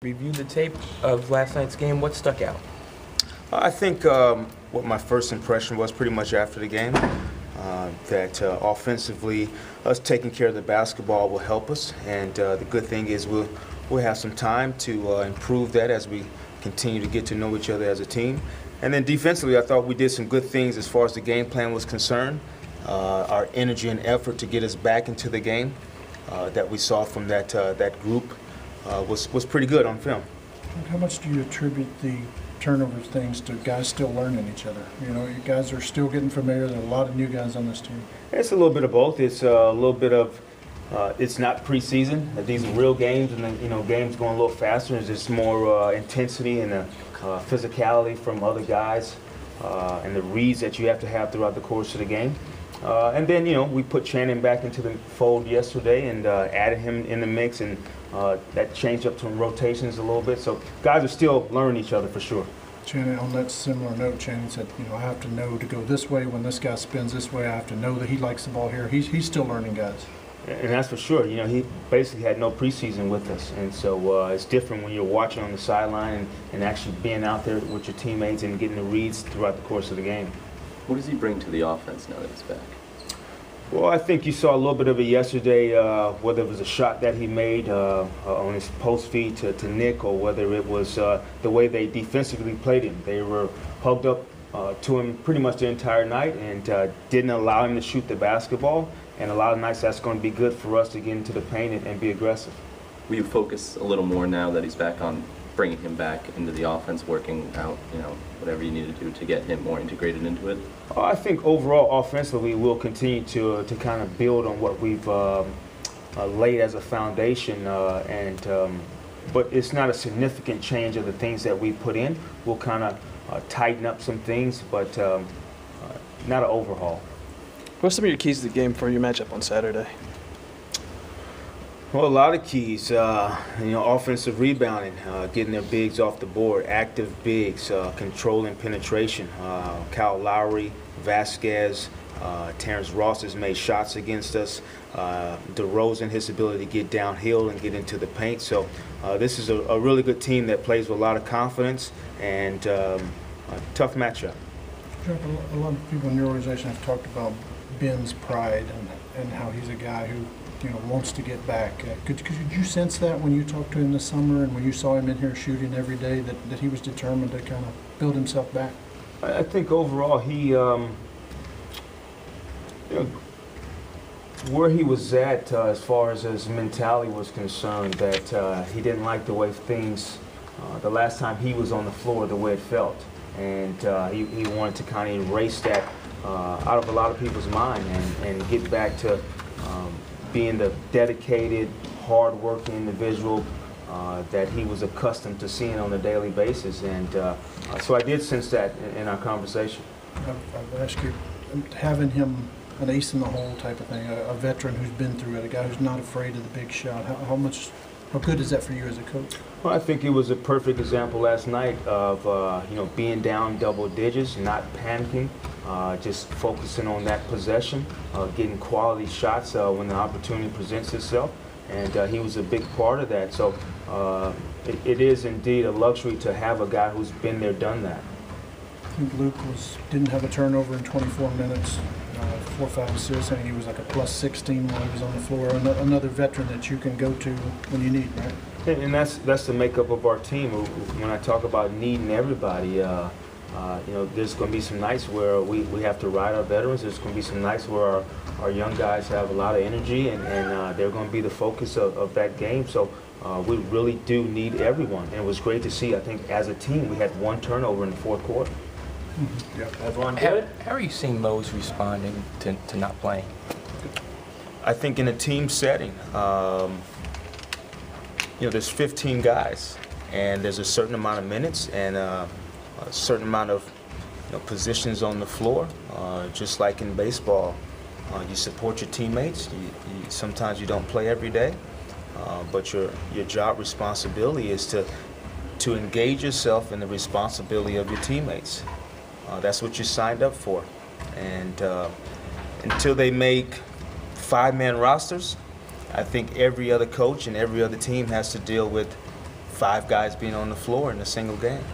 Review the tape of last night's game. What stuck out? I think what my first impression was pretty much after the game, that offensively, us taking care of the basketball will help us. And the good thing is we'll have some time to improve that as we continue to get to know each other as a team. And then defensively, I thought we did some good things as far as the game plan was concerned. Our energy and effort to get us back into the game that we saw from that group was pretty good on film. How much do you attribute the turnover things to guys still learning each other? You know, you guys are still getting familiar. There are a lot of new guys on this team. It's a little bit of both. It's a little bit of it's not preseason. These are real games, and then games going a little faster. There's just more intensity and physicality from other guys, and the reads that you have to have throughout the course of the game. And then we put Channing back into the fold yesterday and added him in the mix, and that changed up some rotations a little bit. So guys are still learning each other for sure. Channing, on that similar note, Channing said, I have to know to go this way when this guy spins this way. I have to know that he likes the ball here. He's still learning, guys. And that's for sure. He basically had no preseason with us, and so it's different when you're watching on the sideline and actually being out there with your teammates and getting the reads throughout the course of the game. What does he bring to the offense now that he's back? Well, I think you saw a little bit of it yesterday, whether it was a shot that he made on his post feed to Nick, or whether it was the way they defensively played him. They were hugged up to him pretty much the entire night and didn't allow him to shoot the basketball. And a lot of nights that's going to be good for us to get into the paint and be aggressive. Will you focus a little more now that he's back on bringing him back into the offense, working out, whatever you need to do to get him more integrated into it? I think overall, offensively, we'll continue to kind of build on what we've laid as a foundation, but it's not a significant change of the things that we put in. We'll kind of tighten up some things, but not an overhaul. What's some of your keys to the game for your matchup on Saturday? Well, a lot of keys. Offensive rebounding, getting their bigs off the board, active bigs, controlling penetration. Kyle Lowry, Vasquez, Terrence Ross has made shots against us. DeRozan, his ability to get downhill and get into the paint. So this is a really good team that plays with a lot of confidence and a tough matchup. Jacque, a lot of people in your organization have talked about Ben's pride and how he's a guy who wants to get back. Could you sense that when you talked to him this summer and when you saw him in here shooting every day, that he was determined to kind of build himself back? I think overall he, where he was at as far as his mentality was concerned, that he didn't like the way things, the last time he was on the floor, the way it felt. And he wanted to kind of erase that out of a lot of people's mind and get back to being the dedicated, hard-working individual that he was accustomed to seeing on a daily basis. And so I did sense that in our conversation. I've asked you, having him an ace in the hole type of thing, a veteran who's been through it, a guy who's not afraid of the big shot, how good is that for you as a coach? Well, I think it was a perfect example last night of being down double digits, not panicking, just focusing on that possession, getting quality shots when the opportunity presents itself, and he was a big part of that. So it is indeed a luxury to have a guy who's been there, done that. I think Luke didn't have a turnover in 24 minutes. 4 or 5 assists, and he was like a plus 16 while he was on the floor. Another veteran that you can go to when you need, right? And that's the makeup of our team. When I talk about needing everybody, there's going to be some nights where we have to ride our veterans. There's going to be some nights where our young guys have a lot of energy, and they're going to be the focus of that game. So we really do need everyone. And it was great to see. I think as a team, we had 1 turnover in the fourth quarter. Mm-hmm. Yep. How are you seeing Lowe's responding to not playing? I think in a team setting, there's 15 guys, and there's a certain amount of minutes and a certain amount of positions on the floor. Just like in baseball, you support your teammates. Sometimes you don't play every day, but your job responsibility is to engage yourself in the responsibility of your teammates. That's what you signed up for. And until they make 5-man rosters, I think every other coach and every other team has to deal with 5 guys being on the floor in a single game.